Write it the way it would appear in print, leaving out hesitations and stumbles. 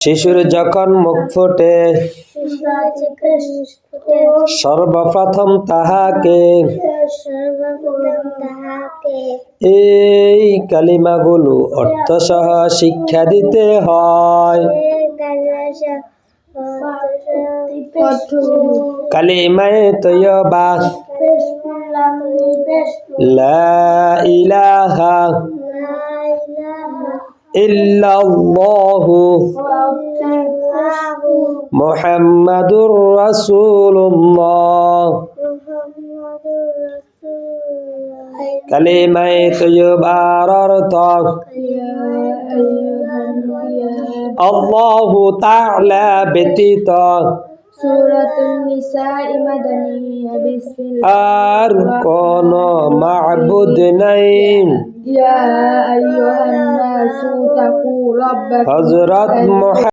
শিশুর যখন মুখ ফোটে সর্বপ্রথম তাহাকে এই কালিমাগুলো অর্থসহ শিক্ষা দিতে হয়। কালিমায়ে তয়্যবা লা ইলাহা ইল্লাল্লাহু মুহাম্মাদুর রাসূলুল্লাহ। কালিমায়ে তয়্যবার অর্থ আল্লাহু তাআলা ব্যতীত সূরাতুন নিসা মাদানিয়া আর কোন মা'বুদ নাই। ইয়া আইয়ুহান নাসু তাকু রাব্বাকুম হযরত